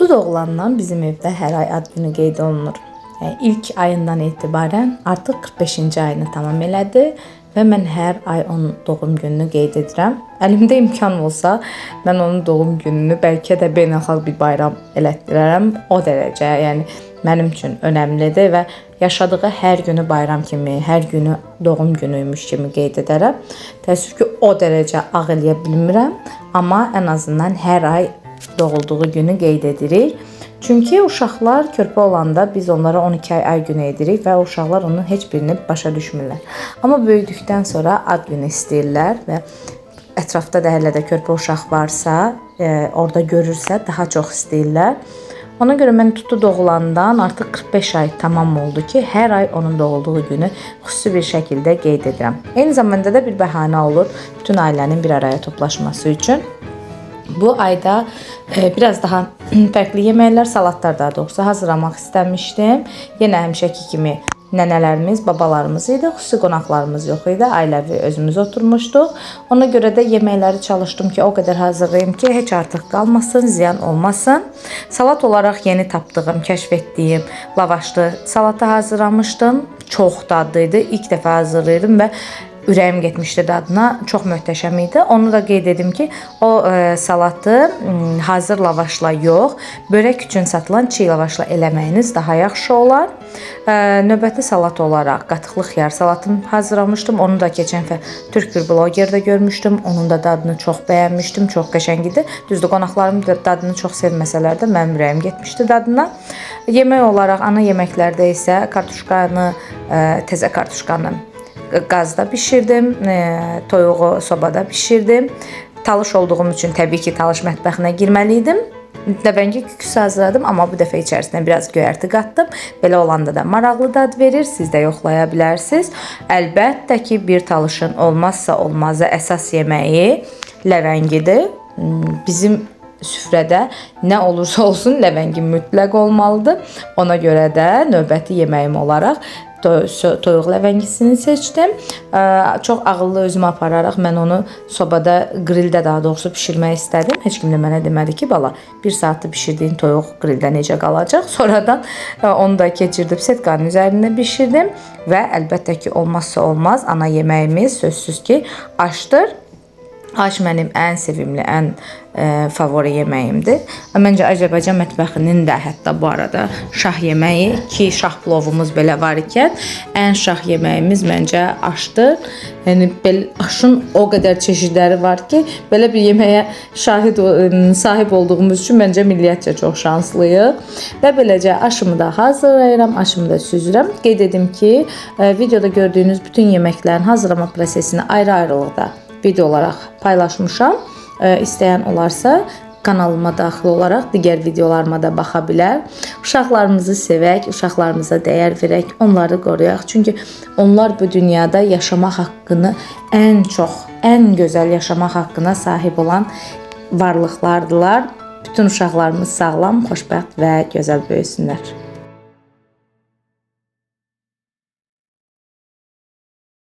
Tutu doğulandan bizim evdə hər ay ad günü qeyd olunur. İlk ayından etibarən artıq 45-ci ayını tamam elədi və mən hər ay onun doğum gününü qeyd edirəm. Əlimdə imkan olsa, mən onun doğum gününü bəlkə də beynəlxalq bir bayram elətdirərəm. O dərəcə, yəni mənim üçün önəmlidir və yaşadığı hər günü bayram kimi, hər günü doğum günüymüş kimi qeyd edərəm. Təəssüf ki, o dərəcə ağ eləyə bilmirəm, amma ən azından hər ay doğulduğu günü qeyd edirik. Çünki uşaqlar körpə olanda biz onlara 12 ay günü edirik və uşaqlar onun heç birini başa düşmürlər. Amma böyüdükdən sonra ad günü istəyirlər və ətrafda da hələ də körpə uşaq varsa, orada görürsə daha çox istəyirlər. Ona görə mən Tutu doğulandan artıq 45 ay tamam oldu ki, hər ay onun doğulduğu günü xüsusi bir şəkildə qeyd edirəm. Eyni zamanda da bir bəhanə olur bütün ailənin bir araya toplaşması üçün. Bu ayda biraz daha fərqli yeməklər, salatlar daha doğrusu hazırlamaq istəmişdim. Yenə həmişəki kimi nənələrimiz, babalarımız idi, xüsusi qonaqlarımız yox idi. Ailəvi özümüz oturmuşduq. Ona görə də yeməkləri çalışdım ki, o qədər hazırlayım ki, heç artıq qalmasın, ziyan olmasın. Salat olaraq yeni tapdığım, kəşf etdiyim lavaşlı salata hazırlamışdım. Çox dadlıydı. İlk dəfə hazırlayırdım və ürəyim getmişdi dadına. Çox möhtəşəm idi. Onu da qeyd edim ki, o salatı hazır lavaşla yox, börək üçün satılan çiğ lavaşla eləməyiniz daha yaxşı olar. Növbəti salat olaraq qatıqlı xiyar salatını hazırlamışdım. Onu da keçən dəfə türk bir blogerdə görmüşdüm. Onun da dadını çox bəyənmişdim. Çox qəşəng idi. Düzdür, qonaqlarım da dadını çox sevməsələr də mənim ürəyim getmişdi dadına. Yemək olaraq ana yeməklərdə isə kartuşkanı, təzə kartuşkanı qazda bişirdim, toyuğu sobada bişirdim. Talış olduğum üçün təbii ki, talış mətbəxinə girməliydim. Ləvəngi küküsü hazırladım, amma bu dəfə içərisinə biraz göyərti qatdım. Belə olanda da maraqlı dad verir, siz də yoxlaya bilərsiniz. Əlbəttə ki, bir talışın olmazsa olmazı əsas yeməyi ləvəngidir. Bizim süfrədə nə olursa olsun ləvəngi mütləq olmalıdır. Ona görə də növbəti yeməyim olaraq toyuq ləvəngisini seçdim. Çox ağıllı özümə apararaq mən onu sobada, qrildə daha doğrusu bişirmək istədim. Heç kim də mənə demədi ki, bala, 1 saatda bişirdiyin toyuq qrildə necə qalacaq? Sonradan onu da keçirdib setkanın üzərində bişirdim və əlbəttə ki, olmazsa olmaz ana yeməyimiz sözsüz ki, aşdır. Aş mənim ən sevimli, ən favori yeməyimdir. Məncə Azərbaycan mətbəxinin də hətta bu arada şah yeməyi ki, şah plovumuz belə var ikən, ən şah yeməyimiz məncə aşdır. Yəni aşın o qədər çeşidləri var ki, belə bir yeməyə sahib olduğumuz üçün məncə milliyyətcə çox şanslıyıq. Və beləcə aşımı da hazırlayıram, aşımı da süzürəm. Qeyd edim ki, videoda gördüyünüz bütün yeməklərin hazırlama prosesini ayrı-ayrılıqda video olaraq paylaşmışam. İstəyən olarsa kanalıma daxil olaraq digər videolarıma da baxa bilər. Uşaqlarımızı sevək, uşaqlarımıza dəyər verək, onları qoruyaq. Çünki onlar bu dünyada yaşamaq haqqını ən çox, ən gözəl yaşamaq haqqına sahib olan varlıqlardılar. Bütün uşaqlarımız sağlam, xoşbəxt və gözəl böyüsünlər.